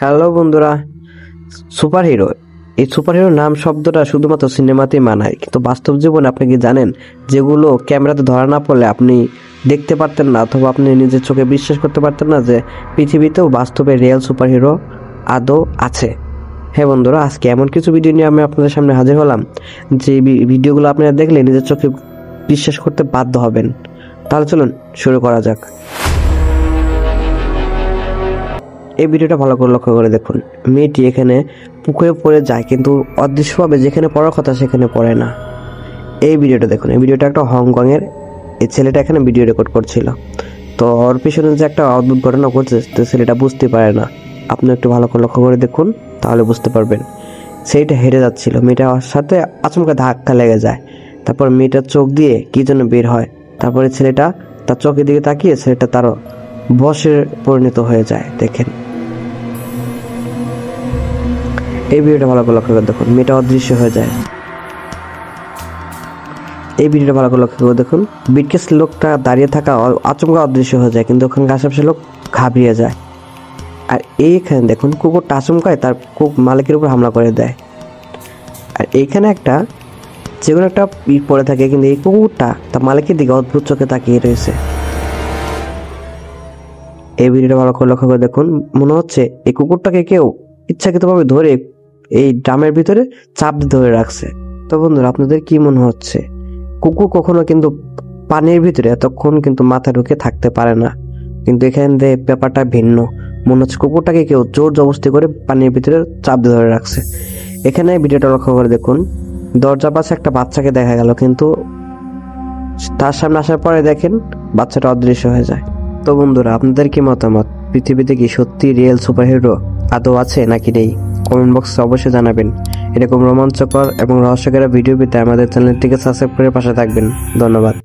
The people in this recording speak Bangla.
হ্যালো বন্ধুরা, সুপারহিরো এই সুপারহিরো নাম শব্দটা শুধুমাত্র সিনেমাতেই মানায়, কিন্তু বাস্তব জীবনে আপনি কি জানেন যেগুলো ক্যামেরাতে ধরা না পড়লে আপনি দেখতে পারতেন না, অথবা আপনি নিজের চোখে বিশ্বাস করতে পারতেন না যে পৃথিবীতেও বাস্তবে রিয়েল সুপারহিরো আদৌ আছে। হ্যাঁ বন্ধুরা, আজকে এমন কিছু ভিডিও নিয়ে আমি আপনাদের সামনে হাজির হলাম যে ভিডিওগুলো আপনারা দেখলে নিজের চোখে বিশ্বাস করতে বাধ্য হবেন। তাহলে চলুন শুরু করা যাক। এই ভিডিওটা ভালো করে লক্ষ্য করে দেখুন। মেয়েটি এখানে পুকুরে পড়ে যায়, কিন্তু অদৃশ্যভাবে যেখানে পড়ার কথা সেখানে পড়ে না। এই ভিডিওটা দেখুন। এই ভিডিওটা একটা হংকংয়ের এই ছেলেটা এখানে ভিডিও রেকর্ড করছিল। তো ওর পিছনে যে একটা অদ্ভুত ঘটনা ঘটছে, তো ছেলেটা বুঝতে পারে না। আপনি একটু ভালো করে লক্ষ্য করে দেখুন, তাহলে বুঝতে পারবেন। সেইটা হেরে যাচ্ছিল, মেয়েটার সাথে আচমকা ধাক্কা লেগে যায়। তারপর মেয়েটার চোখ দিয়ে কি যেন বের হয়। তারপরে ছেলেটা তার চোখের দিকে তাকিয়ে ছেলেটা তারও বশে পরিণত হয়ে যায়। দেখেন এই ভিডিওটা ভালো করে লক্ষ্য করে দেখুন, মেয়েটা অদৃশ্য হয়ে যায়। এই ভিডিওটা ভালো করে লক্ষ্য করে দেখুন, বিটকেস লোকটা দাঁড়িয়ে থাকা আচমকা অদৃশ্য হয়ে যায়, কিন্তু ওখানকার আশেপাশে লোক ঘাবড়িয়ে যায়। আর এইখানে দেখুন কুকুরটা আচমকায় তার মালিকের উপর হামলা করে দেয়। আর এইখানে একটা যে কোনো একটা পড়ে থাকে, কিন্তু এই কুকুরটা তার মালিকের দিকে অদ্ভুত চোখে তাকিয়ে রয়েছে। এই ভিডিওটা ভালো করে লক্ষ্য করে দেখুন, মনে হচ্ছে এই কুকুরটাকে কেউ ইচ্ছাকৃতভাবে ধরে এই ড্রামের ভিতরে চাপ দিয়ে ধরে রাখছে। তো বন্ধুরা, আপনাদের কি মনে হচ্ছে? কুকুর কখনো কিন্তু পানির ভিতরে এতক্ষণ কিন্তু মাথা ঢুকে থাকতে পারে না, কিন্তু এখানে ব্যাপারটা ভিন্ন। মনে হচ্ছে কুকুরটাকে কেউ জোর জবরদস্তি করে পানির ভিতরে চাপ দিয়ে ধরে রাখছে। এখানে ভিডিওটা লক্ষ্য করে দেখুন, দরজা পাশে একটা বাচ্চাকে দেখা গেল, কিন্তু তার সামনে আসার পরে দেখেন বাচ্চাটা অদৃশ্য হয়ে যায়। তো বন্ধুরা, আপনাদের কি মতামত? পৃথিবীতে কি সত্যি রিয়েল সুপারহিরো আদৌ আছে নাকি নেই? কমেন্ট বক্সে অবশ্যই জানাবেন। এরকম রোমাঞ্চকর এবং রহস্যকর ভিডিও পেতে আমাদের চ্যানেলটিকে সাবস্ক্রাইব করে পাশে থাকবেন। ধন্যবাদ।